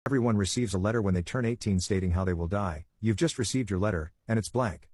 Everyone receives a letter when they turn 18 stating how they will die. You've just received your letter, and it's blank.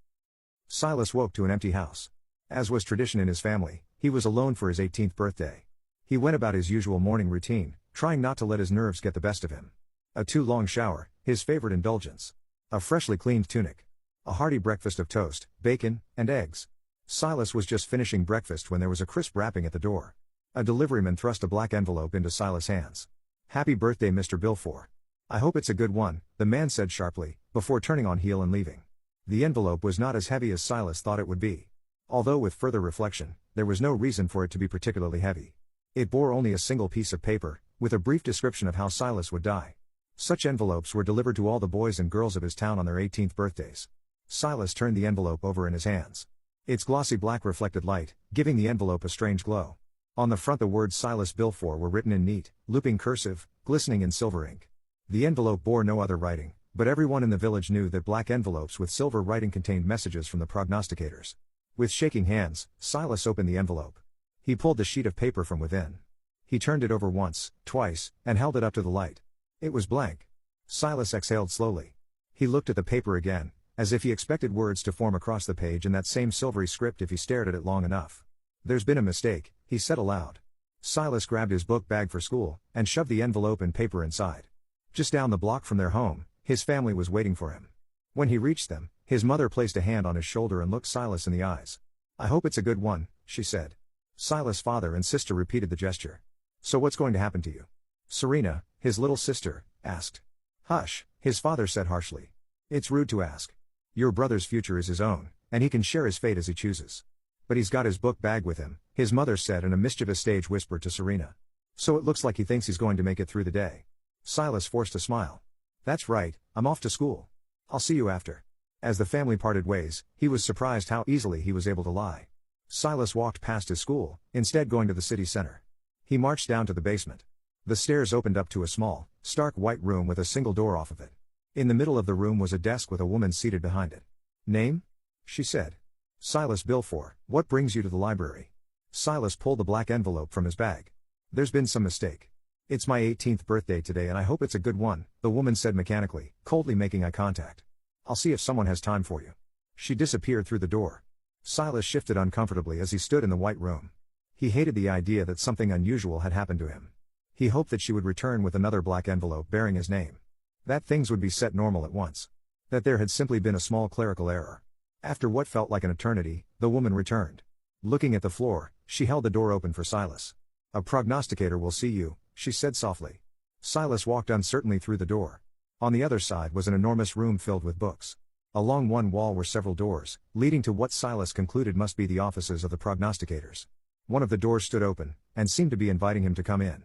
Silas woke to an empty house. As was tradition in his family, he was alone for his 18th birthday. He went about his usual morning routine, trying not to let his nerves get the best of him. A too-long shower, his favorite indulgence. A freshly cleaned tunic. A hearty breakfast of toast, bacon, and eggs. Silas was just finishing breakfast when there was a crisp rapping at the door. A deliveryman thrust a black envelope into Silas' hands. "Happy birthday, Mr. Bilfour. I hope it's a good one," the man said sharply, before turning on heel and leaving. The envelope was not as heavy as Silas thought it would be. Although with further reflection, there was no reason for it to be particularly heavy. It bore only a single piece of paper, with a brief description of how Silas would die. Such envelopes were delivered to all the boys and girls of his town on their 18th birthdays. Silas turned the envelope over in his hands. Its glossy black reflected light, giving the envelope a strange glow. On the front the words Silas Bilfour were written in neat, looping cursive, glistening in silver ink. The envelope bore no other writing, but everyone in the village knew that black envelopes with silver writing contained messages from the prognosticators. With shaking hands, Silas opened the envelope. He pulled the sheet of paper from within. He turned it over once, twice, and held it up to the light. It was blank. Silas exhaled slowly. He looked at the paper again, as if he expected words to form across the page in that same silvery script if he stared at it long enough. "There's been a mistake," he said aloud. Silas grabbed his book bag for school, and shoved the envelope and paper inside. Just down the block from their home, his family was waiting for him. When he reached them, his mother placed a hand on his shoulder and looked Silas in the eyes. "I hope it's a good one," she said. Silas' father and sister repeated the gesture. "So what's going to happen to you?" Serena, his little sister, asked. "Hush," his father said harshly. "It's rude to ask. Your brother's future is his own, and he can share his fate as he chooses." "But he's got his book bag with him," his mother said in a mischievous stage whisper to Serena. "So it looks like he thinks he's going to make it through the day." Silas forced a smile. "That's right, I'm off to school. I'll see you after." As the family parted ways, he was surprised how easily he was able to lie. Silas walked past his school, instead going to the city center. He marched down to the basement. The stairs opened up to a small, stark white room with a single door off of it. In the middle of the room was a desk with a woman seated behind it. "Name?" she said. "Silas Bilfour. What brings you to the library?" Silas pulled the black envelope from his bag. "There's been some mistake. It's my 18th birthday today and I hope it's a good one," the woman said mechanically, coldly making eye contact. "I'll see if someone has time for you." She disappeared through the door. Silas shifted uncomfortably as he stood in the white room. He hated the idea that something unusual had happened to him. He hoped that she would return with another black envelope bearing his name. That things would be set normal at once. That there had simply been a small clerical error. After what felt like an eternity, the woman returned. Looking at the floor, she held the door open for Silas. "A prognosticator will see you," she said softly. Silas walked uncertainly through the door. On the other side was an enormous room filled with books. Along one wall were several doors, leading to what Silas concluded must be the offices of the prognosticators. One of the doors stood open, and seemed to be inviting him to come in.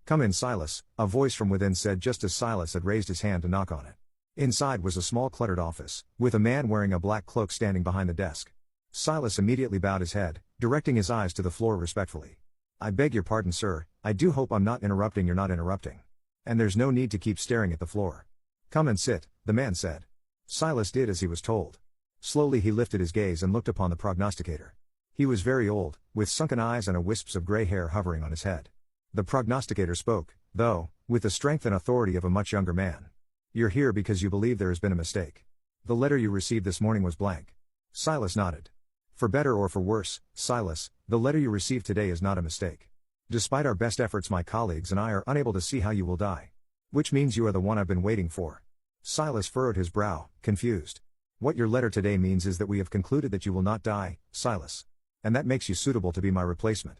"Come in, Silas," a voice from within said just as Silas had raised his hand to knock on it. Inside was a small cluttered office, with a man wearing a black cloak standing behind the desk. Silas immediately bowed his head, directing his eyes to the floor respectfully. "I beg your pardon, sir, I do hope I'm not interrupting. You're not interrupting. And there's no need to keep staring at the floor. Come and sit," the man said. Silas did as he was told. Slowly he lifted his gaze and looked upon the prognosticator. He was very old, with sunken eyes and a wisps of gray hair hovering on his head. The prognosticator spoke, though, with the strength and authority of a much younger man. "You're here because you believe there has been a mistake. The letter you received this morning was blank." Silas nodded. "For better or for worse, Silas, the letter you received today is not a mistake. Despite our best efforts, my colleagues and I are unable to see how you will die. Which means you are the one I've been waiting for." Silas furrowed his brow, confused. "What your letter today means is that we have concluded that you will not die, Silas. And that makes you suitable to be my replacement."